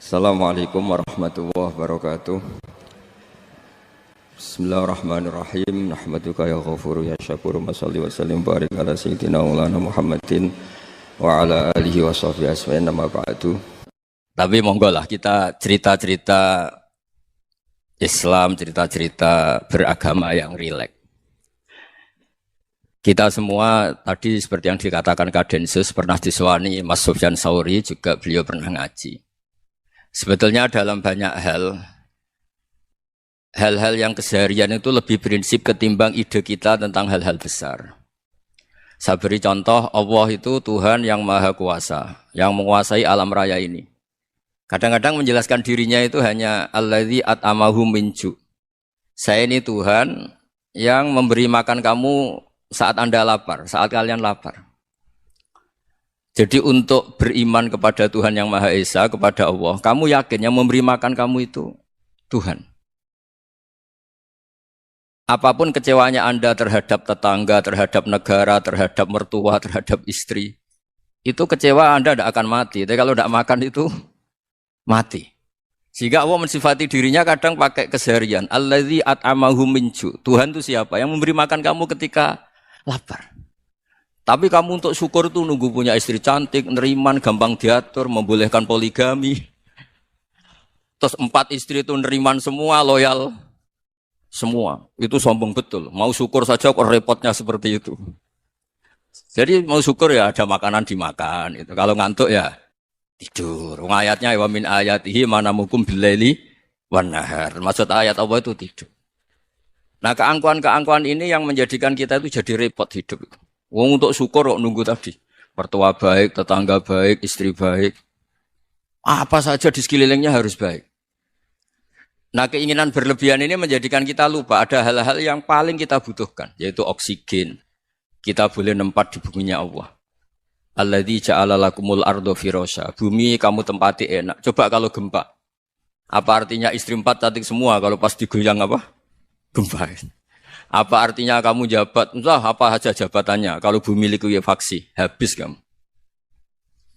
Assalamualaikum warahmatullahi wabarakatuh. Bismillahirrahmanirrahim. Nahmaduka ya ghafuru ya syakuru. Mashalli wa sallim barik ala sayyidina maulana Muhammadin wa ala alihi wa sahbihi asma'in nama ba'du. Tapi monggo lah kita cerita-cerita Islam, cerita-cerita beragama yang rileks. Kita semua tadi seperti yang dikatakan Kadensus pernah disewani Mas Sufyan Sauri, juga beliau pernah ngaji. Sebetulnya dalam banyak hal-hal yang keseharian itu lebih prinsip ketimbang ide kita tentang hal-hal besar. Saya beri contoh, Allah itu Tuhan yang Maha Kuasa, yang menguasai alam raya ini. Kadang-kadang menjelaskan dirinya itu hanya alladzi at'amahum min ju'. Saya ini Tuhan yang memberi makan kamu saat Anda lapar, saat kalian lapar. Jadi untuk beriman kepada Tuhan yang Maha Esa, kepada Allah, kamu yakin yang memberi makan kamu itu Tuhan. Apapun kecewanya Anda terhadap tetangga, terhadap negara, terhadap mertua, terhadap istri, itu kecewa Anda tidak akan mati. Tapi kalau tidak makan itu mati. Sehingga Allah mensifati dirinya kadang pakai keseharian. Alladzi at'amahum min ju'. Tuhan itu siapa? Yang memberi makan kamu ketika lapar. Tapi kamu untuk syukur itu nunggu punya istri cantik, neriman, gampang diatur, membolehkan poligami. Terus 4 istri itu neriman semua, loyal semua. Itu sombong betul. Mau syukur saja kok repotnya seperti itu. Jadi mau syukur ya ada makanan dimakan. Itu. Kalau ngantuk ya tidur. Ayatnya wa min ayatihi manamukum billaili wan nahar. Maksud ayat Allah itu tidur. Nah, keangkuhan-keangkuhan ini yang menjadikan kita itu jadi repot hidup. Wong untuk syukur kok nunggu tadi. Mertua baik, tetangga baik, istri baik. Apa saja di sekelilingnya harus baik. Nah, keinginan berlebihan ini menjadikan kita lupa ada hal-hal yang paling kita butuhkan, yaitu oksigen. Kita boleh nempat di buminya Allah. Alladzi ja'ala lakumul ardo firasya. Bumi kamu tempati enak. Coba kalau gempa. Apa artinya istri 4 cantik semua kalau pas digoyang apa? Gempa. Apa artinya kamu jabat? Entah apa saja jabatannya. Kalau bumi likuifaksi, habis kamu.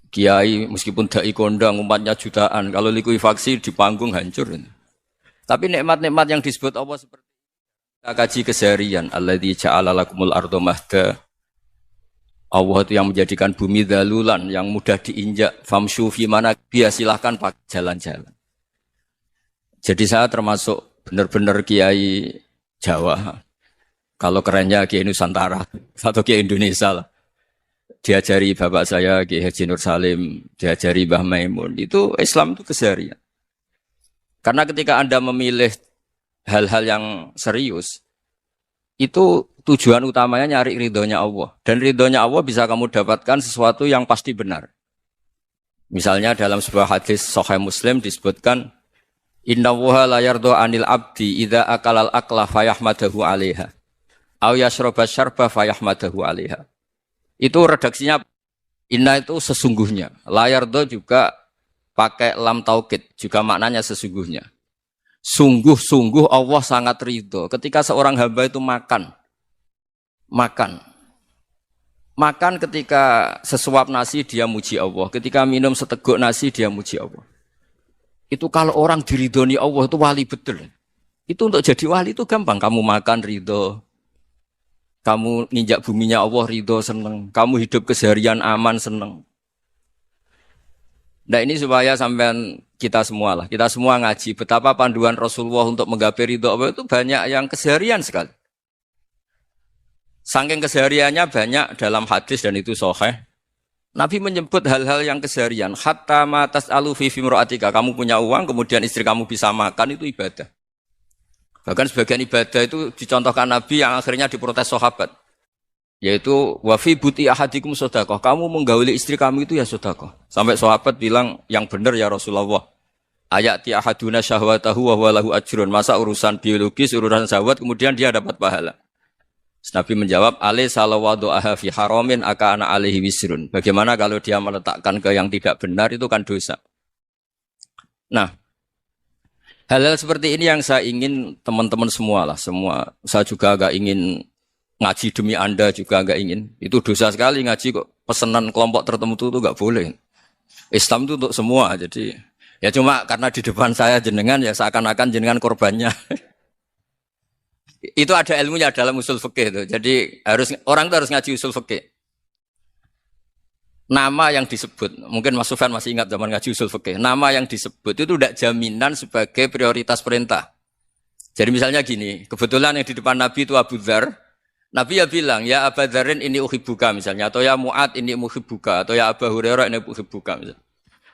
Kiai meskipun dai kondang umatnya jutaan, kalau likuifaksi di panggung hancur. Tapi nikmat-nikmat yang disebut Allah seperti kita kaji keseharian. Alladzi ja'ala lakumul ardo mahda. Allah itu yang menjadikan bumi dalulan, yang mudah diinjak. Famshu fi mana biya, silahkan pakai jalan-jalan. Jadi saya termasuk benar-benar kiai Jawa. Kalau kerennya Kiai Nusantara atau Kiai Indonesia lah. Diajari bapak saya Kiai Haji Nur Salim, diajari Mbah Maimun. Itu Islam itu keseharian. Karena ketika Anda memilih hal-hal yang serius, itu tujuan utamanya nyari ridhonya Allah. Dan ridhonya Allah bisa kamu dapatkan sesuatu yang pasti benar. Misalnya dalam sebuah hadis Sahih Muslim disebutkan, Inna Allaha la yardo anil abdi idza akalal akla fayahmadahu alaiha. Aw yashroba syarba fayahmadahu alaiha. Itu redaksinya inna itu sesungguhnya. La yardo juga pakai lam taukid, juga maknanya sesungguhnya. Sungguh-sungguh Allah sangat ridho ketika seorang hamba itu makan. Makan ketika sesuap nasi dia muji Allah. Ketika minum seteguk nasi dia muji Allah. Itu kalau orang diridhoni Allah itu wali betul. Itu untuk jadi wali itu gampang. Kamu makan ridho. Kamu nginjak buminya Allah ridho seneng. Kamu hidup keseharian aman seneng. Nah ini supaya sampean kita semua lah. Kita semua ngaji. Betapa panduan Rasulullah untuk menggapai ridho Allah itu banyak yang keseharian sekali. Saking kesehariannya banyak dalam hadis dan itu sahih. Nabi menyebut hal-hal yang keseharian. Hatta ma tas'alu fi imra'atika. Kamu punya uang, kemudian istri kamu bisa makan, itu ibadah. Bahkan sebagian ibadah itu dicontohkan Nabi yang akhirnya diprotes sahabat. Yaitu, wa fi buti ahadikum sodaqah. Kamu menggauli istri kamu itu ya sodaqah. Sampai sahabat bilang, yang benar ya Rasulullah. Ayati ahaduna syahwatahu wa huwa lahu ajrun. Masa urusan biologis, urusan syahwat, kemudian dia dapat pahala. Nabi menjawab, alaih salawadu'aha fi haramin aka'ana alaihi wisrun. Bagaimana kalau dia meletakkan ke yang tidak benar, itu kan dosa. Nah, hal-hal seperti ini yang saya ingin teman-teman semua lah. Semua. Saya juga agak ingin ngaji demi Anda juga agak ingin. Itu dosa sekali ngaji kok. Pesanan kelompok tertentu itu enggak boleh. Islam itu untuk semua. Jadi Ya cuma karena di depan saya jenengan ya seakan-akan jenengan korbannya. Itu ada ilmunya dalam usul fikih itu. Jadi orang itu harus ngaji usul fikih. Nama yang disebut, mungkin Mas Sufyan masih ingat zaman ngaji usul fikih. Nama yang disebut itu tidak jaminan sebagai prioritas perintah. Jadi misalnya gini, kebetulan yang di depan Nabi itu Abu Dzar. Nabi ya bilang, ya Abu Dzarin ini uhibbuka misalnya, atau ya Mu'ad ini uhibbuka, atau ya Abu Hurairah ini uhibbuka misalnya.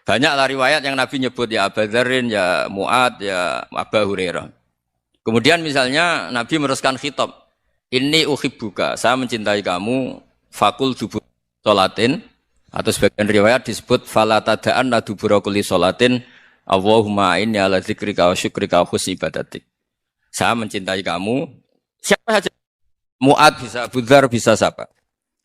Banyaklah riwayat yang Nabi nyebut ya Abu Dzarin, ya Mu'ad, ya Abu Hurairah. Kemudian misalnya Nabi meneruskan khitab, ini uhibbuka, saya mencintai kamu, fakul dubur sholatin, atau sebagian riwayat disebut fala tada'anna dubura kulli sholatin, Allahumma inni ala dzikrika wa syukrika wa husni ibadatik. Saya mencintai kamu, siapa saja. Mu'ad bisa, Abu Dzar bisa siapa.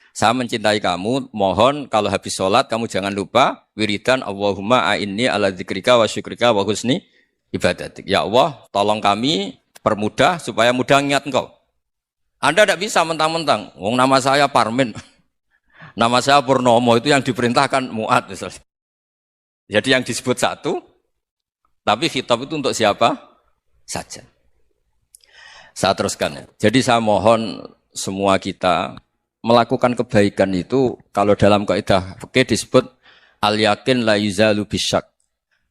Saya mencintai kamu, mohon kalau habis sholat kamu jangan lupa wiridan Allahumma a'inni ala dzikrika wa syukrika wa husni ibadatik. Ya Allah, tolong kami permudah supaya mudah ingat engkau. Anda tidak bisa mentang-mentang, wong nama saya Parmin, nama saya Purnomo, itu yang diperintahkan Mu'ad misalnya. Jadi yang disebut satu, tapi khitab itu untuk siapa saja. Saya teruskan ya. Jadi saya mohon semua kita melakukan kebaikan itu kalau dalam kaidah fikih disebut al-yakin la yuzalu bisyak.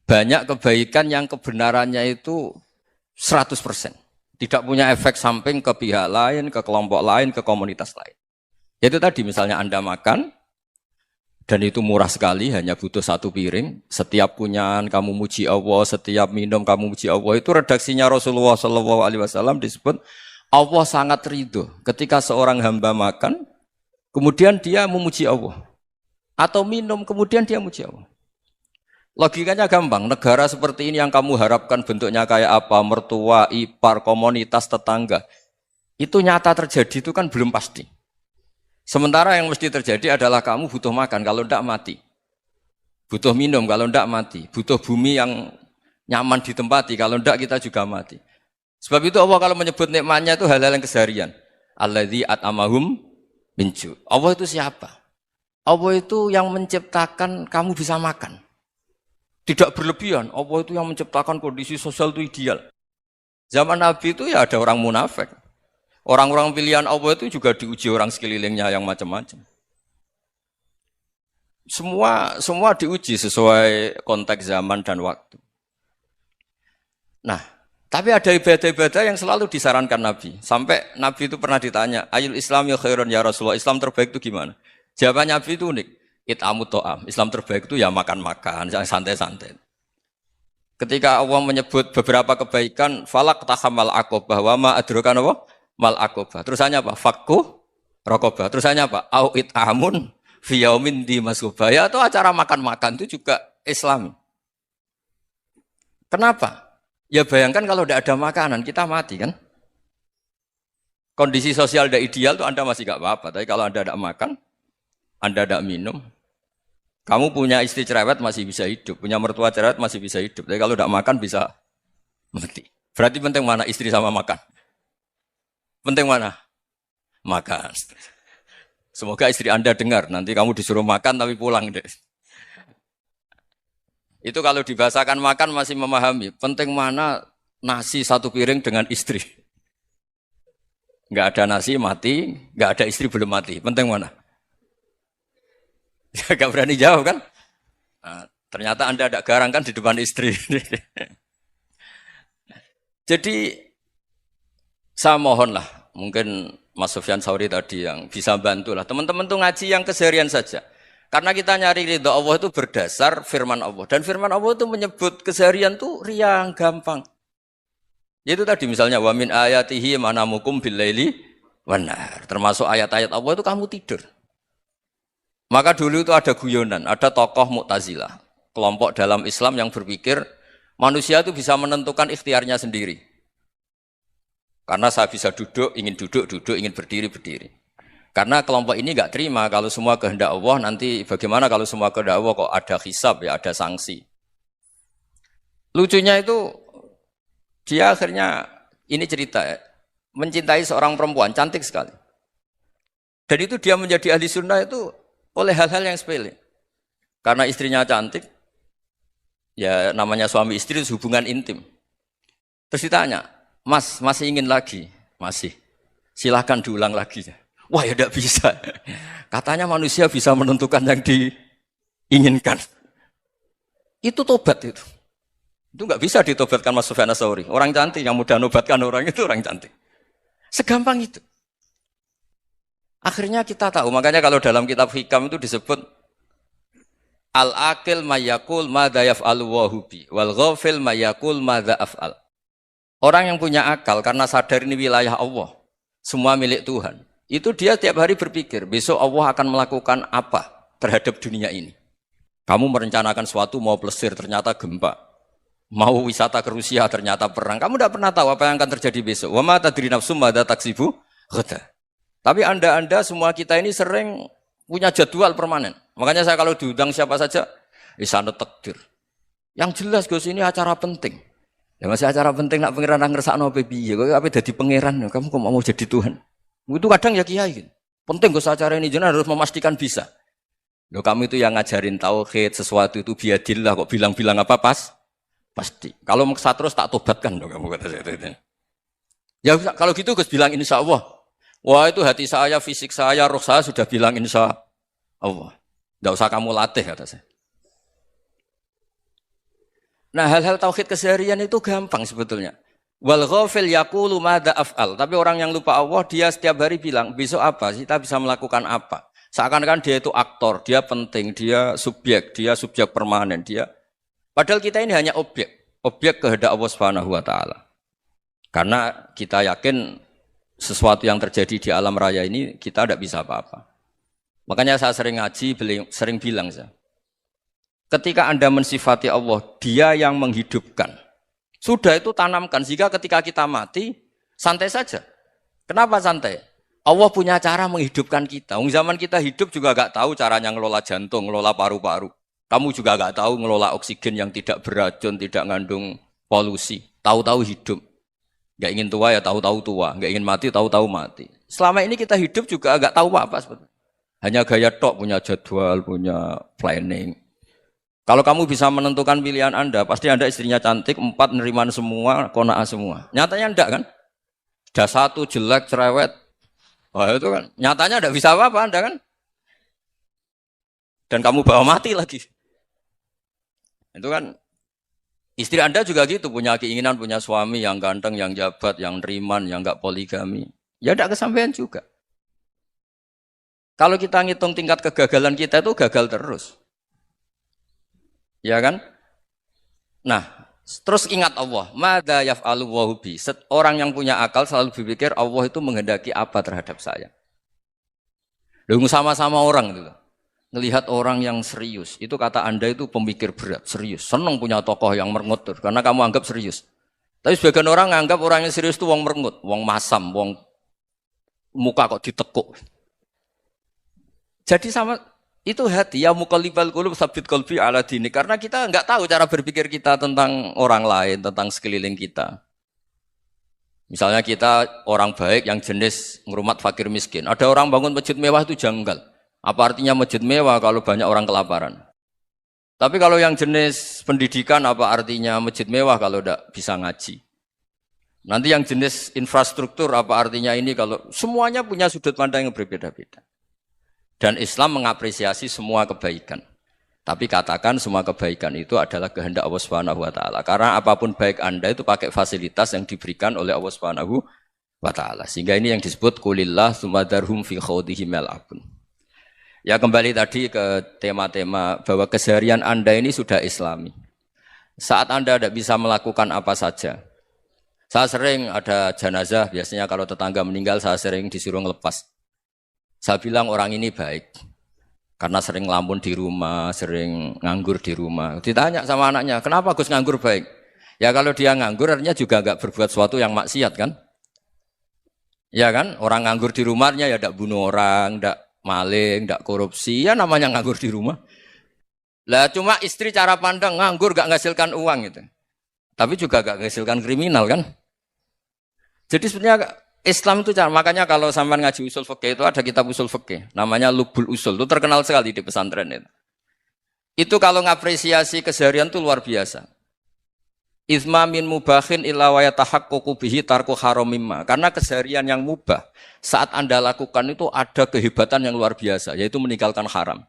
Banyak kebaikan yang kebenarannya itu 100%. Tidak punya efek samping ke pihak lain, ke kelompok lain, ke komunitas lain. Itu tadi misalnya Anda makan dan itu murah sekali, hanya butuh satu piring. Setiap kunyahan kamu muji Allah, setiap minum kamu muji Allah. Itu redaksinya Rasulullah SAW disebut Allah sangat ridho ketika seorang hamba makan, kemudian dia memuji Allah. Atau minum, kemudian dia muji Allah. Logikanya gampang, negara seperti ini yang kamu harapkan bentuknya kayak apa, mertua, ipar, komunitas, tetangga. Itu nyata terjadi itu kan belum pasti. Sementara yang mesti terjadi adalah kamu butuh makan, kalau tidak mati. Butuh minum, kalau tidak mati. Butuh bumi yang nyaman ditempati, kalau tidak kita juga mati. Sebab itu Allah kalau menyebut nikmatnya itu hal-hal yang keseharian. Alladzi at'amahum min ju'. Allah itu siapa? Allah itu yang menciptakan kamu bisa makan. Tidak berlebihan, Allah itu yang menciptakan kondisi sosial itu ideal. Zaman Nabi itu ya ada orang munafik. Orang-orang pilihan Allah itu juga diuji orang sekelilingnya yang macam-macam. Semua diuji sesuai konteks zaman dan waktu. Nah, tapi ada ibadah-ibadah yang selalu disarankan Nabi. Sampai Nabi itu pernah ditanya, Ayul Islam ya khairun ya Rasulullah, Islam terbaik itu gimana? Jawaban Nabi itu unik. It'amu to'am. Islam terbaik itu ya makan-makan, santai-santai. Ketika Allah menyebut beberapa kebaikan, falak tahamal aqobah wa ma adrokan apa? Mal aqobah. Terusannya apa? Fakku raqobah. Terusannya apa? Au it'amun fi yaumin di masubah. Ya itu acara makan-makan itu juga Islam. Kenapa? Ya bayangkan kalau tidak ada makanan, kita mati kan? Kondisi sosial tidak ideal itu Anda masih gak apa-apa. Tapi kalau Anda tidak makan, Anda tidak minum, kamu punya istri cerewet masih bisa hidup, punya mertua cerewet masih bisa hidup. Tapi kalau tidak makan bisa mati. Berarti penting mana istri sama makan? Penting mana? Makan. Semoga istri Anda dengar, nanti kamu disuruh makan tapi pulang deh. Itu kalau dibahasakan makan masih memahami. Penting mana nasi satu piring dengan istri. Enggak ada nasi mati, enggak ada istri belum mati. Penting mana? Enggak berani jawab kan? Nah, ternyata Anda ada garang kan di depan istri. Jadi saya mohonlah, mungkin Mas Sufyan Sauri tadi yang bisa bantulah. Teman-teman tuh ngaji yang keseharian saja. Karena kita nyari ridho Allah itu berdasar firman Allah. Dan firman Allah itu menyebut keseharian tuh riang, gampang. Itu tadi misalnya wa min ayatihi manamukum billaili wanar. Termasuk ayat-ayat Allah itu kamu tidur. Maka dulu itu ada guyonan, ada tokoh Mu'tazilah, kelompok dalam Islam yang berpikir manusia itu bisa menentukan ikhtiarnya sendiri. Karena saya bisa duduk, duduk, ingin berdiri, berdiri. Karena kelompok ini enggak terima kalau semua kehendak Allah, nanti bagaimana kalau semua kehendak Allah kok ada hisab, ya ada sanksi. Lucunya itu, dia akhirnya, ini cerita ya, mencintai seorang perempuan, cantik sekali. Dan itu dia menjadi ahli sunnah itu oleh hal-hal yang sepele. Karena istrinya cantik, Ya namanya suami istri itu hubungan intim. Terus ditanya, Mas, masih ingin lagi? Masih. Silahkan diulang lagi. Wah ya tidak bisa. Katanya manusia bisa menentukan yang diinginkan. Itu tobat itu. Itu nggak bisa ditobatkan Mas Sufyan Ats-Tsauri. Orang cantik yang mudah nobatkan orang itu orang cantik. Segampang itu. Akhirnya kita tahu. Makanya kalau dalam kitab Hikam itu disebut al-aqil mayyakul madza yaf'alu wa hubi wal ghafil mayyakul madza af'al. Orang yang punya akal karena sadar ini wilayah Allah, semua milik Tuhan. Itu dia tiap hari berpikir, besok Allah akan melakukan apa terhadap dunia ini. Kamu merencanakan sesuatu mau plesir ternyata gempa. Mau wisata ke Rusia ternyata perang. Kamu tidak pernah tahu apa yang akan terjadi besok. Wa ma tadri nafsum madza taksibu ghada. Tapi Anda semua kita ini sering punya jadwal permanen. Makanya saya kalau diundang siapa saja, sana takdir. Yang jelas Gus ini acara penting. Ya masih acara penting nak pangeran ngersakno piye. Kok ape dadi pangeran, kamu kok mau jadi Tuhan. Itu kadang ya kiai. Penting Gus acara ini jenengan harus memastikan bisa. Loh kamu itu yang ngajarin tauhid, sesuatu itu biadillah kok bilang-bilang apa pasti. Kalau maksa terus tak tobatkan dong kamu kata saya itu. Ya kalau gitu Gus bilang insya Allah. Wah itu hati saya, fisik saya, roh saya sudah bilang insya Allah. Tidak usah kamu latih kata saya. Nah hal-hal tauhid keseharian itu gampang sebetulnya. Wal ghafil yaqulu madza af'al. Tapi orang yang lupa Allah dia setiap hari bilang besok apa? Kita bisa melakukan apa? Seakan-akan dia itu aktor, dia penting, dia subjek permanen, dia. Padahal kita ini hanya objek kehendak Allah Subhanahu wa taala. Karena kita yakin sesuatu yang terjadi di alam raya ini kita tidak bisa apa-apa. Makanya saya sering ngaji, sering bilang saya. Ketika Anda mensifati Allah, Dia yang menghidupkan. Sudah itu tanamkan sehingga ketika kita mati santai saja. Kenapa santai? Allah punya cara menghidupkan kita. Zaman kita hidup juga gak tahu caranya ngelola jantung, ngelola paru-paru. Kamu juga gak tahu ngelola oksigen yang tidak beracun, tidak ngandung polusi. Tahu-tahu hidup. Gak ingin tua ya tahu-tahu tua. Gak ingin mati tahu-tahu mati. Selama ini kita hidup juga gak tahu apa sebetulnya. Hanya gaya tok, punya jadwal, punya planning. Kalau kamu bisa menentukan pilihan Anda, pasti Anda istrinya cantik, 4 neriman semua, kona'ah semua. Nyatanya enggak kan? Ada 1 jelek, cerewet. Wah itu kan, nyatanya enggak bisa apa-apa Anda kan? Dan kamu bawa mati lagi. Itu kan, istri Anda juga gitu, punya keinginan, punya suami yang ganteng, yang jabat, yang neriman, yang enggak poligami. Ya enggak kesampaian juga. Kalau kita ngitung tingkat kegagalan kita itu gagal terus. Ya kan? Nah, terus ingat Allah. Madza yaf'alu wa bi. Orang yang punya akal selalu berpikir Allah itu menghendaki apa terhadap saya. Lalu sama-sama orang itu. Ngelihat orang yang serius. Itu kata Anda itu pemikir berat, serius. Senang punya tokoh yang merengut karena kamu anggap serius. Tapi sebagian orang anggap orang yang serius itu wong merengut, wong masam, wong muka kok ditekuk. Jadi sama itu hati ya muqallibal qulub tsabbit qalbi ala dini karena kita enggak tahu cara berpikir kita tentang orang lain, tentang sekeliling kita. Misalnya kita orang baik yang jenis ngrumat fakir miskin. Ada orang bangun masjid mewah itu janggal. Apa artinya masjid mewah kalau banyak orang kelaparan? Tapi kalau yang jenis pendidikan apa artinya masjid mewah kalau enggak bisa ngaji? Nanti yang jenis infrastruktur apa artinya ini kalau semuanya punya sudut pandang yang berbeda-beda. Dan Islam mengapresiasi semua kebaikan. Tapi katakan semua kebaikan itu adalah kehendak Allah Subhanahu wa taala. Karena apapun baik Anda itu pakai fasilitas yang diberikan oleh Allah Subhanahu wa taala. Sehingga ini yang disebut qulillah tsumadarhum fi khawdihim yal'abun. Ya kembali tadi ke tema-tema bahwa keseharian Anda ini sudah Islami. Saat Anda tidak bisa melakukan apa saja. Saya sering ada jenazah, biasanya kalau tetangga meninggal saya sering disuruh ngelepas. Saya bilang orang ini baik. Karena sering ngelamun di rumah, sering nganggur di rumah. Ditanya sama anaknya, kenapa Gus nganggur baik? Ya kalau dia nganggur artinya juga enggak berbuat sesuatu yang maksiat kan? Ya kan? Orang nganggur di rumahnya ya enggak bunuh orang, enggak maling, enggak korupsi. Ya namanya nganggur di rumah. Lah cuma istri cara pandang nganggur enggak menghasilkan uang gitu. Tapi juga enggak menghasilkan kriminal kan? Jadi sebenarnya Islam itu makanya kalau sampean ngaji usul fikih itu ada kitab usul fikih namanya Lubul Usul itu terkenal sekali di pesantren itu. Itu kalau ngapresiasi keseharian itu luar biasa. Izma min mubahin illa wa yatahaqqaqu bihi tarku haramimma. Karena keseharian yang mubah saat Anda lakukan itu ada kehebatan yang luar biasa, yaitu meninggalkan haram.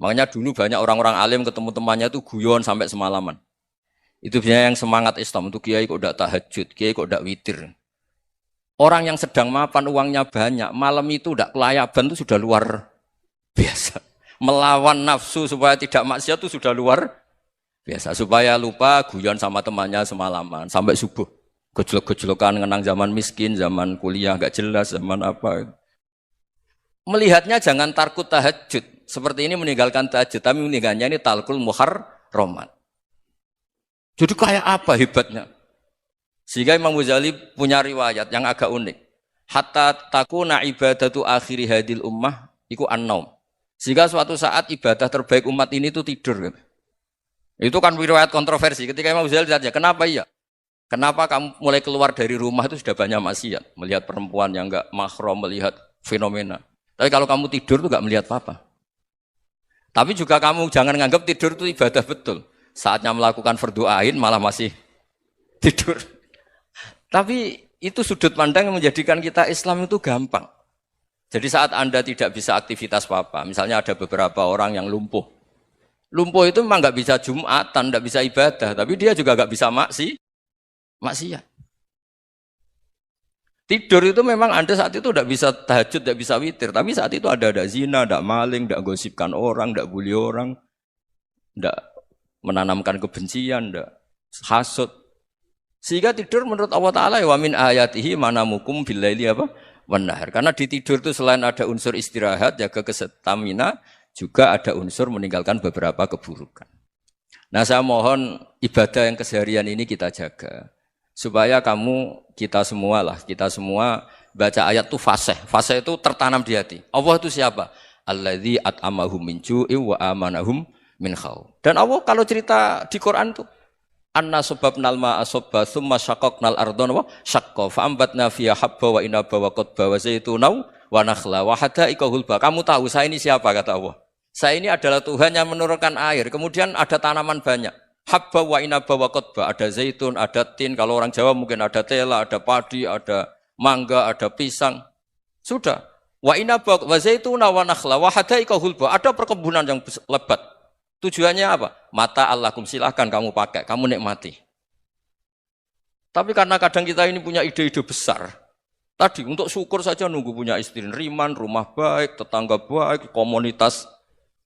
Makanya dulu banyak orang-orang alim ketemu temannya itu guyon sampai semalaman. Itu biasanya yang semangat Islam, itu kiai kok ndak tahajud, kiai kok ndak witir. Orang yang sedang mapan uangnya banyak, malam itu ndak kelayaban itu sudah luar biasa. Melawan nafsu supaya tidak maksiat itu sudah luar biasa, supaya lupa guyon sama temannya semalaman sampai subuh. Gejolok-gejolokan ngenang zaman miskin, zaman kuliah gak jelas, zaman apa. Melihatnya jangan tarkut tahajud. Seperti ini meninggalkan tahajud, tapi meninggalkannya ini talkul muharramat. Jadi kayak apa hebatnya? Sehingga Imam Ghazali punya riwayat yang agak unik. Hatta takuna ibadatu akhiri hadil ummah iku an-naum. Sehingga suatu saat ibadah terbaik umat ini itu tidur. Itu kan riwayat kontroversi. Ketika Imam Ghazali ditanya, kenapa iya? Kenapa kamu mulai keluar dari rumah itu sudah banyak maksiat? Melihat perempuan yang enggak mahram, melihat fenomena. Tapi kalau kamu tidur itu enggak melihat apa-apa. Tapi juga kamu jangan nganggap tidur itu ibadah betul. Saatnya melakukan fardu ain malah masih tidur. Tapi itu sudut pandang yang menjadikan kita Islam itu gampang. Jadi saat Anda tidak bisa aktivitas apa-apa, misalnya ada beberapa orang yang lumpuh. Lumpuh itu memang nggak bisa Jumatan, nggak bisa ibadah, tapi dia juga nggak bisa maksiat. Tidur itu memang Anda saat itu nggak bisa tahajud, nggak bisa witir, tapi saat itu ada zina, nggak maling, nggak gosipkan orang, nggak bully orang, nggak menanamkan kebencian, nggak hasud. Sehingga tidur menurut Allah Taala wa min ayatihi manamukum billaili apa? Wan-nahar. Karena di tidur itu selain ada unsur istirahat, jaga kestamina, juga ada unsur meninggalkan beberapa keburukan. Nah, saya mohon ibadah yang keseharian ini kita jaga. Supaya kita semua baca ayat itu fasih. Fasih itu tertanam di hati. Allah itu siapa? Alladzi at'amahum min ju'i wa amanahum min khauf. Dan Allah kalau cerita di Quran itu anna sababnal ma'a sabba tsumma syaqqaqnal ardha wa syaqqa fa ambatna fiha habba wa inaba wa qadba wa zaituna wa nakhla wa hada'iqa hulba. Kamu tahu saya ini siapa kata Allah? Saya ini adalah Tuhan yang menurunkan air. Kemudian ada tanaman banyak. Habba wa inaba wa qadba. Ada zaitun, ada tin. Kalau orang Jawa mungkin ada tela, ada padi, ada mangga, ada pisang. Sudah. Wa inaba wa zaituna wa nakhla wa hada'iqa hulba. Ada perkebunan yang lebat. Tujuannya apa? Mata Allahkum, silahkan kamu pakai, kamu nikmati. Tapi karena kadang kita ini punya ide-ide besar. Tadi untuk syukur saja nunggu punya istri riman, rumah baik, tetangga baik, komunitas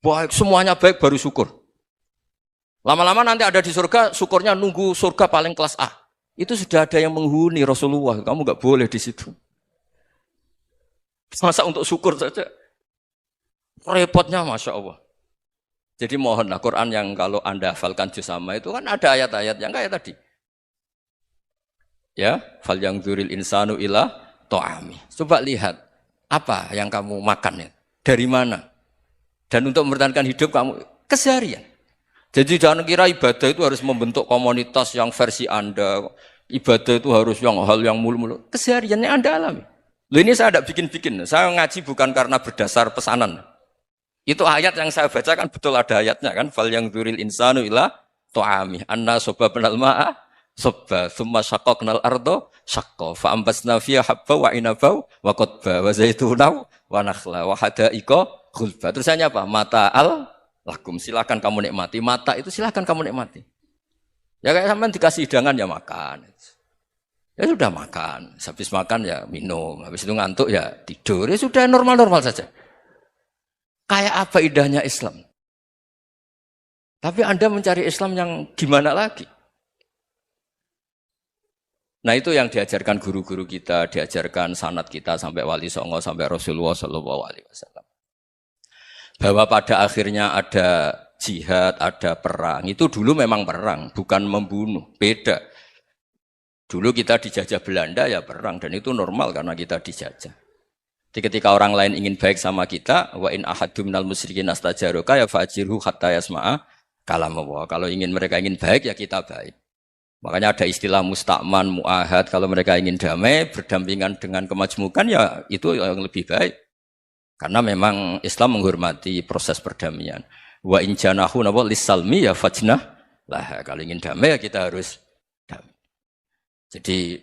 baik, semuanya baik baru syukur. Lama-lama nanti ada di surga, syukurnya nunggu surga paling kelas A. Itu sudah ada yang menghuni Rasulullah, kamu enggak boleh di situ. Masa untuk syukur saja? Repotnya Masya Allah. Jadi mohonlah Quran yang kalau Anda hafalkan juz sama itu kan ada ayat-ayat yang kayak tadi. Ya, fal yang dzuril insanu ila ta'ami. Coba lihat apa yang kamu makan ya? Dari mana? Dan untuk mempertahankan hidup kamu keseharian. Jadi jangan kira ibadah itu harus membentuk komunitas yang versi Anda. Ibadah itu harus hal yang mulu-mulu. Kesehariannya Anda alami. Loh ini saya tidak bikin-bikin. Saya ngaji bukan karena berdasar pesanan. Itu ayat yang saya baca kan betul ada ayatnya kan. Fal yang dzuril insanu ila ta'ami. Anna sababnal ma'a sabba. Thumma syaqqaqnal arda syaqqa. Fa ambasna fiha habba wa inaba wa qadba wa zaituna wa nakhla wa hada'iqa khulba. Terusannya apa? Mata'al lakum. Silakan kamu nikmati. Mata itu silakan kamu nikmati. Ya kayak sampean dikasih hidangan ya makan. Ya sudah makan. Habis makan ya minum. Habis itu ngantuk ya tidur. Ya sudah normal-normal saja. Kayak apa indahnya Islam. Tapi Anda mencari Islam yang gimana lagi? Nah itu yang diajarkan guru-guru kita, diajarkan sanad kita sampai Wali Songo, sampai Rasulullah SAW. Bahwa pada akhirnya ada jihad, ada perang. Itu dulu memang perang, bukan membunuh. Beda. Dulu kita dijajah Belanda ya perang, dan itu normal karena kita dijajah. Jadi ketika orang lain ingin baik sama kita, wa in ahadum minal musyrikin astajaruka ya fa'jirhu hatta yasma'a kalam Allah. Kalau mereka ingin baik ya kita baik. Makanya ada istilah mustakman, mu'ahad. Kalau mereka ingin damai, berdampingan dengan kemajmukan ya itu yang lebih baik. Karena memang Islam menghormati proses perdamaian. Wa in janahu napa lisalmi ya fajnah lah. Kalau ingin damai ya kita harus damai. Jadi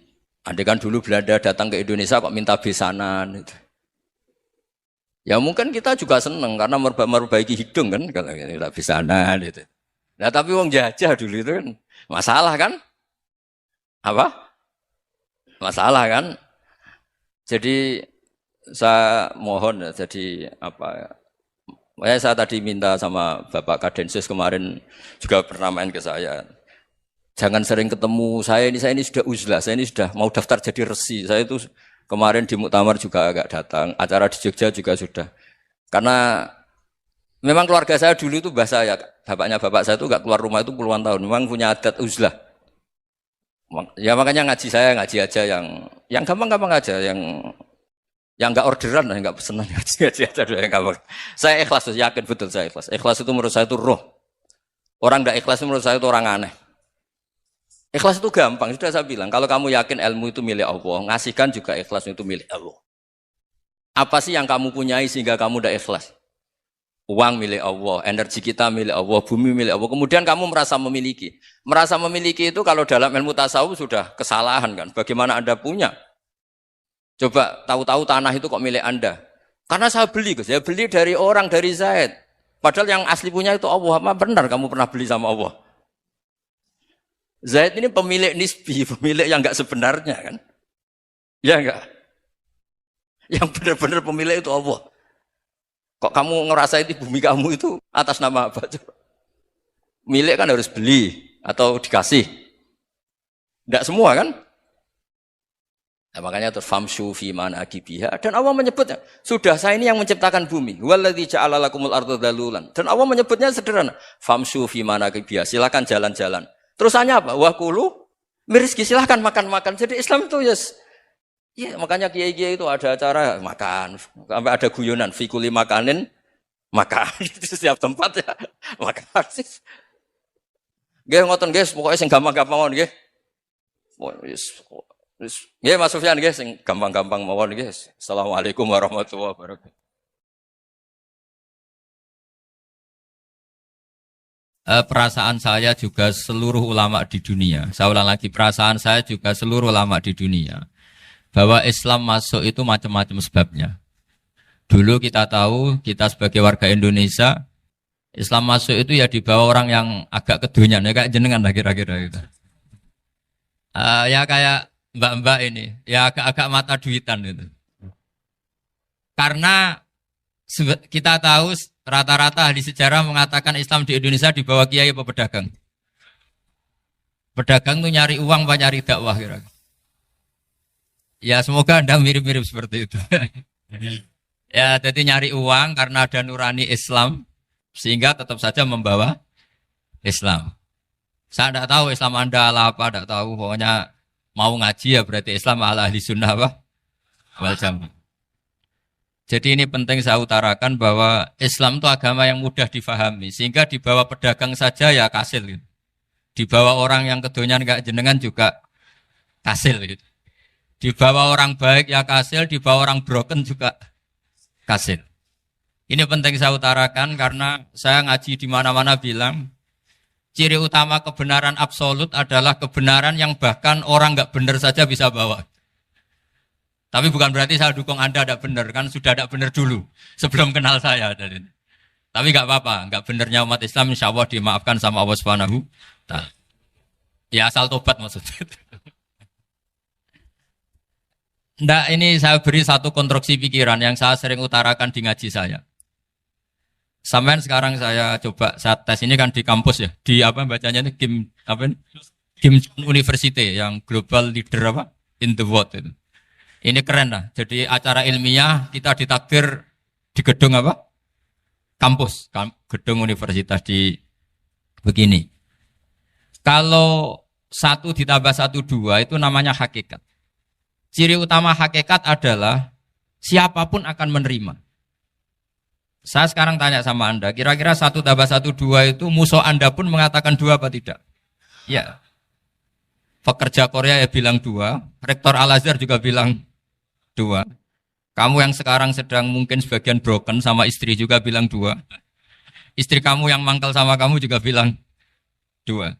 andai kan dulu Belanda datang ke Indonesia kok minta besanan gitu. Ya mungkin kita juga seneng karena memperbaiki hidung kan kalau minta besanan gitu. Nah tapi wong jajah dulu itu kan masalah kan? Apa? Masalah kan? Jadi saya mohon ya, jadi apa? Saya tadi minta sama Bapak Kadensus kemarin juga pernah main ke saya. Jangan sering ketemu saya ini sudah uzlah, saya ini sudah mau daftar jadi resi. Saya itu kemarin di muktamar juga agak datang, acara di Jogja juga sudah. Karena memang keluarga saya dulu itu bahasa ya, bapaknya bapak saya itu enggak keluar rumah itu puluhan tahun. Memang punya adat uzlah. Ya makanya ngaji aja yang gampang-gampang aja, yang enggak orderan, enggak pesenan ngaji aja dulu yang gampang. Saya ikhlas, yakin betul saya ikhlas. Ikhlas itu menurut saya itu roh. Orang enggak ikhlas menurut saya itu orang aneh. Ikhlas itu gampang, sudah saya bilang. Kalau kamu yakin ilmu itu milik Allah, ngasihkan juga ikhlas itu milik Allah. Apa sih yang kamu punyai sehingga kamu tidak ikhlas? Uang milik Allah, energi kita milik Allah, bumi milik Allah. Kemudian kamu merasa memiliki. Merasa memiliki itu kalau dalam ilmu tasawuf sudah kesalahan kan. Bagaimana Anda punya? Coba tahu-tahu tanah itu kok milik Anda. Karena saya beli, saya beli dari orang, dari Zaid. Padahal yang asli punya itu Allah. Apa benar kamu pernah beli sama Allah? Zaid ini pemilik nisbi, pemilik yang enggak sebenarnya kan. Ya enggak? Yang benar-benar pemilik itu Allah. Kok kamu ngerasa itu bumi kamu itu atas nama apa? Milik kan harus beli atau dikasih. Tidak semua kan? Nah, makanya terus famshu fi manakibiha dan Allah menyebutnya, sudah saya ini yang menciptakan bumi. Waladzi ja'ala lakumul arda dalulan. Dan Allah menyebutnya sederhana, famshu fi manakibiha, silakan jalan-jalan. Terusannya apa? Wa kulu mirizki, silakan makan-makan. Jadi Islam itu yes. Ya, makanya kiai-kiai itu ada acara makan, sampai ada guyonan fikuli makanin makan di setiap tempat ya makan. Nggih ngoten nggih, pokoke sing gampang-gampang mawon nggih. Wis nggih Mas Sufyan nggih sing gampang-gampang mawon nggih. Assalamualaikum warahmatullahi wabarakatuh. Perasaan saya juga seluruh ulama di dunia. Saya ulang lagi, perasaan saya juga seluruh ulama di dunia. Bahwa Islam masuk itu macam-macam sebabnya. Dulu kita tahu, kita sebagai warga Indonesia, Islam masuk itu ya dibawa orang yang agak kedonyan, ya kayak jenengan lah kira-kira gitu. Ya kayak mbak-mbak ini, ya agak-agak mata duitan gitu. Karena kita tahu rata-rata ahli sejarah mengatakan Islam di Indonesia dibawa kiai apa pedagang. Pedagang itu nyari uang apa nyari dakwah kira-kira. Ya semoga Anda mirip-mirip seperti itu. Ya jadi nyari uang karena ada nurani Islam sehingga tetap saja membawa Islam. Saya tidak tahu Islam Anda ala apa, tidak tahu. Pokoknya mau ngaji ya berarti Islam ala ahli sunnah apa? Wal jamaah. Jadi ini penting saya utarakan bahwa Islam itu agama yang mudah difahami sehingga dibawa pedagang saja ya kasil gitu. Dibawa orang yang kedonyan enggak jenengan juga kasil gitu. Dibawa orang baik ya kasil, dibawa orang broken juga kasil. Ini penting saya utarakan karena saya ngaji di mana-mana bilang ciri utama kebenaran absolut adalah kebenaran yang bahkan orang enggak benar saja bisa bawa. Tapi bukan berarti saya dukung Anda tidak benar, kan sudah tidak benar dulu sebelum kenal saya. Tapi enggak apa-apa, enggak benarnya umat Islam insya Allah dimaafkan sama Allah Subhanahu. Ya asal tobat maksudnya. Nggak, ini saya beri satu konstruksi pikiran yang saya sering utarakan di ngaji saya. Sampai sekarang saya coba, saya tes ini kan di kampus ya, di apa bacanya ini, Kim University yang global leader apa, in the world itu. Ini keren lah, jadi acara ilmiah kita ditakdir di gedung apa? Kampus, gedung universitas di begini. Kalau 1 ditambah 1 2 itu namanya hakikat. Ciri utama hakikat adalah siapapun akan menerima. Saya sekarang tanya sama Anda, kira-kira 1 tambah 1 2 itu musuh Anda pun mengatakan 2 apa tidak? Ya. Pekerja Korea ya bilang 2, Rektor Al-Azhar juga bilang 2. Kamu yang sekarang sedang mungkin sebagian broken sama istri juga bilang 2. Istri kamu yang mangkal sama kamu juga bilang 2.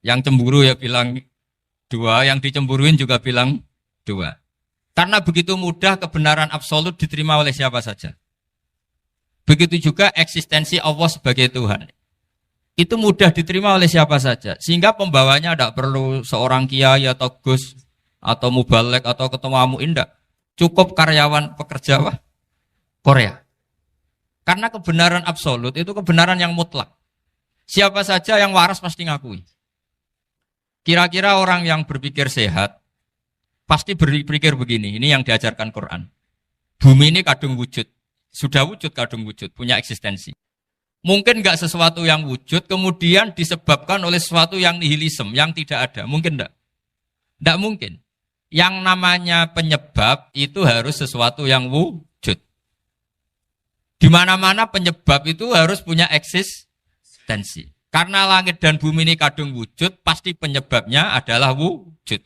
Yang cemburu ya bilang 2, yang dicemburuin juga bilang 2. Karena begitu mudah kebenaran absolut diterima oleh siapa saja. Begitu juga eksistensi Allah sebagai Tuhan. Itu mudah diterima oleh siapa saja. Sehingga pembawanya tidak perlu seorang kiai atau gus atau mubalek atau ketua muin, tidak. Cukup karyawan pekerja Korea. Karena kebenaran absolut itu kebenaran yang mutlak. Siapa saja yang waras pasti ngakui. Kira-kira orang yang berpikir sehat pasti berpikir begini. Ini yang diajarkan Quran. Bumi ini kadung wujud. Sudah wujud kadung wujud, punya eksistensi. Mungkin enggak sesuatu yang wujud kemudian disebabkan oleh sesuatu yang nihilisme, yang tidak ada. Mungkin enggak? Enggak mungkin. Yang namanya penyebab itu harus sesuatu yang wujud. Di mana-mana penyebab itu harus punya eksistensi. Karena langit dan bumi ini kadung wujud, pasti penyebabnya adalah wujud.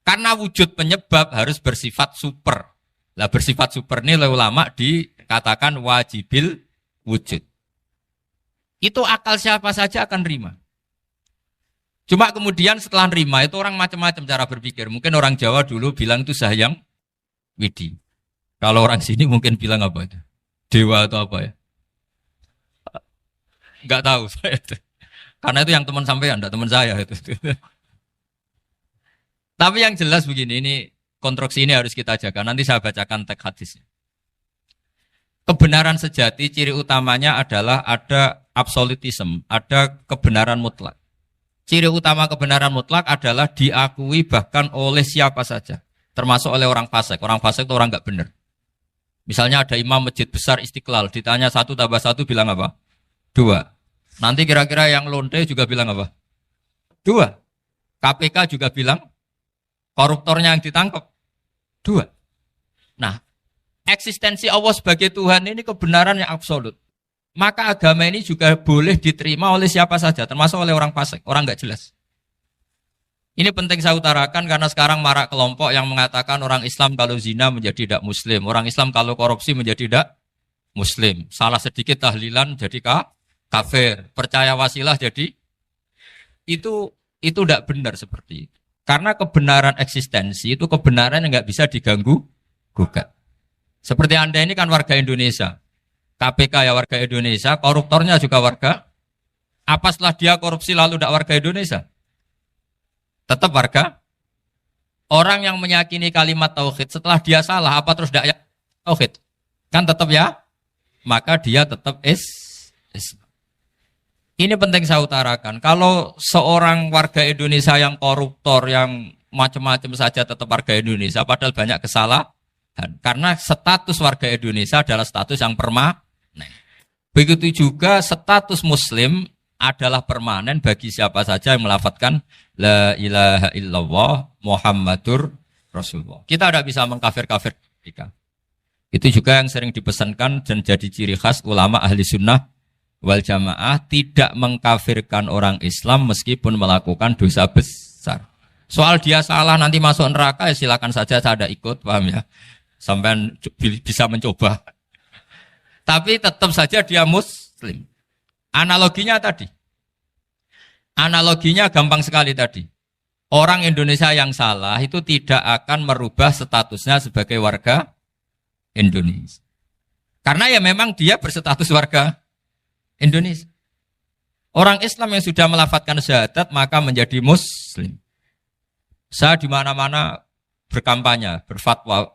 Karena wujud penyebab harus bersifat super. Lah bersifat super ini oleh ulama dikatakan wajibil wujud. Itu akal siapa saja akan nerima. Cuma kemudian setelah nerima itu orang macam-macam cara berpikir. Mungkin orang Jawa dulu bilang itu Sahyang Widi. Kalau orang sini mungkin bilang apa itu? Dewa atau apa ya? Enggak tahu saya itu. Karena itu yang teman sampean, enggak teman saya itu. Tapi yang jelas begini, ini konstruksi ini harus kita jaga. Nanti saya bacakan teks hadisnya. Kebenaran sejati ciri utamanya adalah ada absolutisme, ada kebenaran mutlak. Ciri utama kebenaran mutlak adalah diakui bahkan oleh siapa saja, termasuk oleh orang fasik. Orang fasik itu orang enggak benar. Misalnya ada imam masjid besar Istiqlal, ditanya 1 + 1 bilang apa? 2. Nanti kira-kira yang lonte juga bilang apa? 2. KPK juga bilang koruptornya yang ditangkap 2. Nah, eksistensi Allah sebagai Tuhan ini kebenaran yang absolut. Maka agama ini juga boleh diterima oleh siapa saja, termasuk oleh orang fasik, orang enggak jelas. Ini penting saya utarakan karena sekarang marak kelompok yang mengatakan orang Islam kalau zina menjadi tidak muslim, orang Islam kalau korupsi menjadi tidak muslim. Salah sedikit tahlilan jadi kafir, percaya wasilah jadi itu tidak benar seperti itu. Karena kebenaran eksistensi itu kebenaran yang enggak bisa diganggu gugat. Seperti Anda ini kan warga Indonesia. KPK ya warga Indonesia, koruptornya juga warga. Apa setelah dia korupsi lalu tidak warga Indonesia? Tetap warga. Orang yang meyakini kalimat tauhid setelah dia salah, apa terus tidak tauhid? Kan tetap ya? Maka dia tetap Ini penting saya utarakan. Kalau seorang warga Indonesia yang koruptor, yang macam-macam saja tetap warga Indonesia, padahal banyak kesalahan. Karena status warga Indonesia adalah status yang permanen. Begitu juga status muslim adalah permanen bagi siapa saja yang melafadzkan la ilaha illallah Muhammadur Rasulullah. Kita tidak bisa mengkafir-kafir mereka. Itu juga yang sering dipesankan dan jadi ciri khas ulama ahli sunnah wal jamaah, tidak mengkafirkan orang Islam meskipun melakukan dosa besar. Soal dia salah nanti masuk neraka ya silakan saja, saya ada ikut, paham ya? Sampai bisa mencoba. Tapi tetap saja dia muslim. Analoginya tadi. Analoginya gampang sekali tadi. Orang Indonesia yang salah itu tidak akan merubah statusnya sebagai warga Indonesia. Karena ya memang dia berstatus warga Indonesia. Orang Islam yang sudah melafadzkan syahadat maka menjadi muslim. Saya di mana-mana berkampanye, berfatwa.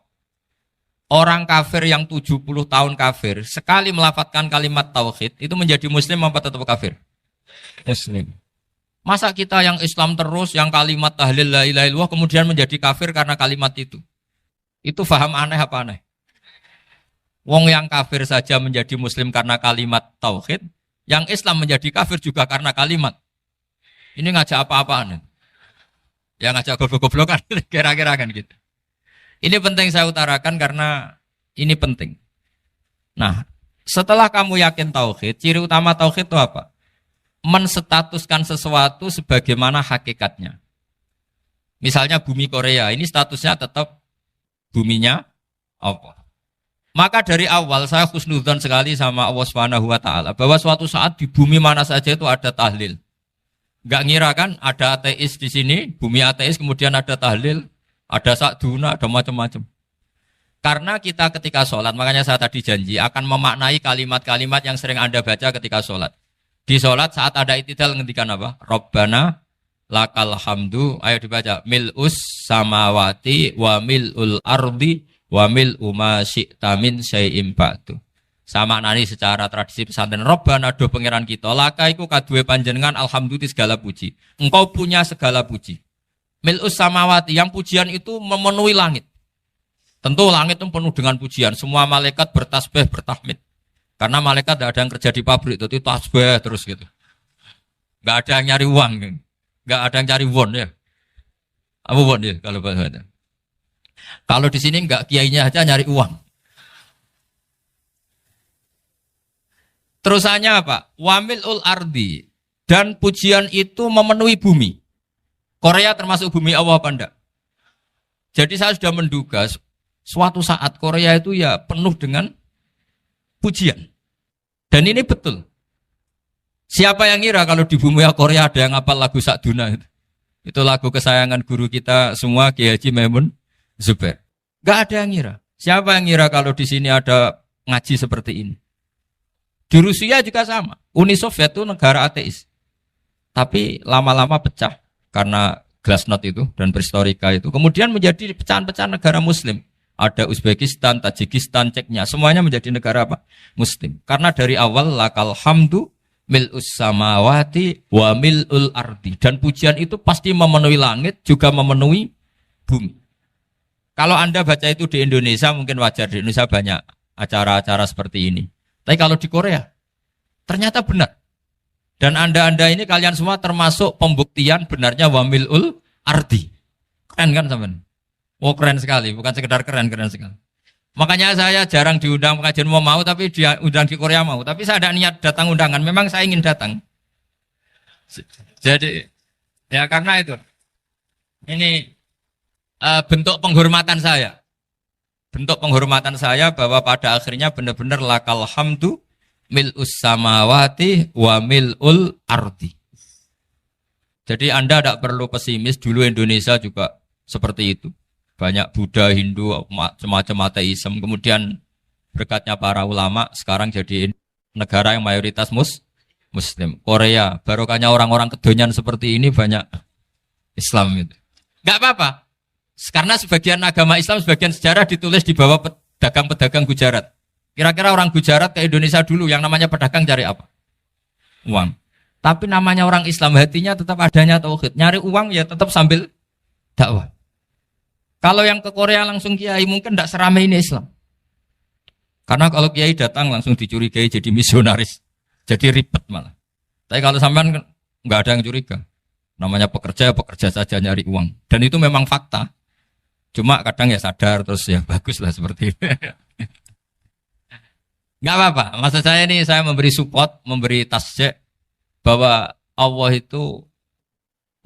Orang kafir yang 70 tahun kafir, sekali melafadzkan kalimat tauhid, itu menjadi muslim apa tetap kafir? Muslim. Masa kita yang Islam terus, yang kalimat tahlil la ilaha illallah, kemudian menjadi kafir karena kalimat itu? Itu faham aneh apa aneh? Wong yang kafir saja menjadi muslim karena kalimat tauhid, yang Islam menjadi kafir juga karena kalimat. Ini ngajak apa-apaan? Ya ngajak goblok-goblokan, kira-kira kan gitu. Ini penting saya utarakan karena ini penting. Nah, setelah kamu yakin tauhid, ciri utama tauhid itu apa? Menstatuskan sesuatu sebagaimana hakikatnya. Misalnya bumi Korea, ini statusnya tetap buminya apa? Maka dari awal saya husnudzon sekali sama Allah Subhanahu wa taala bahwa suatu saat di bumi mana saja itu ada tahlil. Enggak ngira kan ada ateis di sini, bumi ateis kemudian ada tahlil, ada sakduna, ada macam-macam. Karena kita ketika sholat, makanya saya tadi janji akan memaknai kalimat-kalimat yang sering Anda baca ketika sholat. Di sholat saat ada itidal ngendikan apa? Rabbana lakal hamdu, ayo dibaca, mil'us samawati wa mil'ul ardi wa mil'u ma syi'ta min syai'im ba'du. Sama nani secara tradisi pesantren, Rabbana do pangeran kita, laka iku kaduwe panjenengan alhamdulillah segala puji. Engkau punya segala puji. Mil'us samawati, yang pujian itu memenuhi langit. Tentu langit itu penuh dengan pujian. Semua malaikat bertasbih, bertahmid. Karena malaikat tidak ada yang kerja di pabrik, itu tasbih terus gitu. Gak ada yang nyari uang. Gak ada yang cari won ya. Apa won ya kalau bahasa. Kalau di sini enggak, kiainya aja nyari uang. Terusannya apa? Wamilul ardi, dan pujian itu memenuhi bumi. Korea termasuk bumi Allah apa enggak? Jadi saya sudah menduga suatu saat Korea itu ya penuh dengan pujian. Dan ini betul. Siapa yang ngira kalau di bumi Korea ada yang hafal lagu Sakduna itu? Itu lagu kesayangan guru kita semua, Kiai Haji Maimun Zubair. Gak ada yang ngira. Siapa yang ngira kalau di sini ada ngaji seperti ini? Di Rusia juga sama. Uni Soviet itu negara ateis. Tapi lama-lama pecah karena glasnost itu dan perestroika itu. Kemudian menjadi pecahan-pecahan negara Muslim. Ada Uzbekistan, Tajikistan, Ceknya. Semuanya menjadi negara apa? Muslim. Karena dari awal lakal hamdu mil'us samawati wa mil'ul ardi. Dan pujian itu pasti memenuhi langit, juga memenuhi bumi. Kalau Anda baca itu di Indonesia, mungkin wajar. Di Indonesia banyak acara-acara seperti ini. Tapi kalau di Korea, ternyata benar. Dan Anda ini kalian semua termasuk pembuktian benarnya wa mil'ul ardi. Keren kan teman? Oh keren sekali, bukan sekedar keren sekali. Makanya saya jarang diundang pengajian mau, tapi diundang di Korea mau. Tapi saya ada niat datang undangan, memang saya ingin datang. Jadi, ya karena itu. Ini bentuk penghormatan saya. Bentuk penghormatan saya bahwa pada akhirnya benar-benar lakal hamdu mil'us samawati wa mil'ul ardi. Jadi Anda tidak perlu pesimis, dulu Indonesia juga seperti itu. Banyak Buddha, Hindu, semacam ateisme. Kemudian berkatnya para ulama, sekarang jadi negara yang mayoritas Muslim. Korea, barokahnya orang-orang kedonyan seperti ini banyak Islam itu. Gak apa-apa. Karena sebagian agama Islam, sebagian sejarah ditulis di bawah pedagang-pedagang Gujarat. Kira-kira orang Gujarat ke Indonesia dulu, yang namanya pedagang cari apa? Uang. Tapi namanya orang Islam, hatinya tetap adanya tauhid. Nyari uang ya tetap sambil dakwah. Kalau yang ke Korea langsung kiai mungkin tidak seramai ini Islam. Karena kalau kiai datang langsung dicurigai jadi misionaris. Jadi ribet malah. Tapi kalau sampean nggak ada yang curiga. Namanya pekerja saja nyari uang. Dan itu memang fakta. Cuma kadang ya sadar terus ya bagus lah seperti itu. Nggak apa-apa. Maksud saya ini saya memberi support, memberi tasjek bahwa Allah itu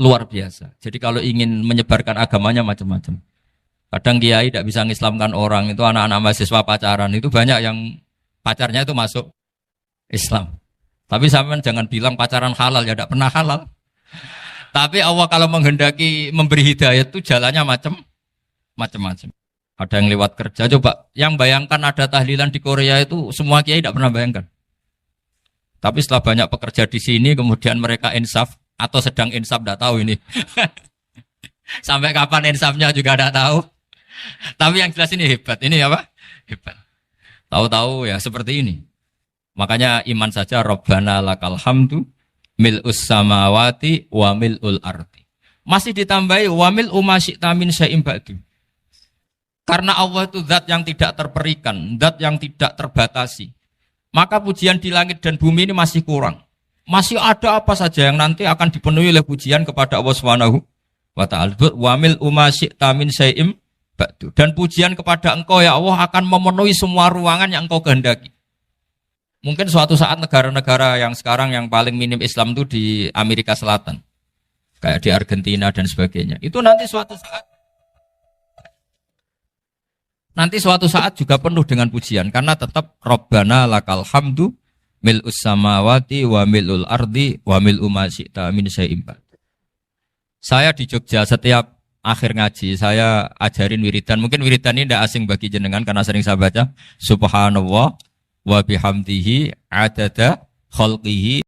luar biasa. Jadi kalau ingin menyebarkan agamanya macam-macam. Kadang kiai tidak bisa mengislamkan orang, itu anak-anak mahasiswa pacaran, itu banyak yang pacarnya itu masuk Islam. Tapi sampean jangan bilang pacaran halal, ya tidak pernah halal. Tapi Allah kalau menghendaki memberi hidayah itu jalannya macam-macam. Ada yang lewat kerja, coba yang bayangkan ada tahlilan di Korea itu semua kiai tidak pernah bayangkan. Tapi setelah banyak pekerja di sini, kemudian mereka insaf atau sedang insaf, tidak tahu ini. Sampai kapan insafnya juga tidak tahu. Tapi yang jelas ini hebat. Ini apa? Hebat. Tahu-tahu ya seperti ini. Makanya iman saja Rabbana lakal hamdu mil'us samawati wa mil'ul ardi. Masih ditambahi wa mil'u ma syi'ta min syai'im ba'du. Karena Allah itu zat yang tidak terperikan, zat yang tidak terbatasi. Maka pujian di langit dan bumi ini masih kurang. Masih ada apa saja yang nanti akan dipenuhi oleh pujian kepada Allah Subhanahu wa ta'ala. Wa mil'u ma syi'ta min syai'im ba'du. Dan pujian kepada Engkau ya Allah akan memenuhi semua ruangan yang Engkau kehendaki. Mungkin suatu saat negara-negara yang sekarang yang paling minim Islam itu di Amerika Selatan. Kayak di Argentina dan sebagainya. Itu nanti suatu saat nanti suatu saat juga penuh dengan pujian karena tetap Rabbana lakal hamdu mil'us samawati wa mil'ul ardi wa mil'u ma syi'ta min syai'in ba'd. Saya di Jogja setiap akhir ngaji saya ajarin wiridan. Mungkin wiridan ini tidak asing bagi jenengan karena sering saya baca. Subhanallah wa bihamdihi adada khalqihi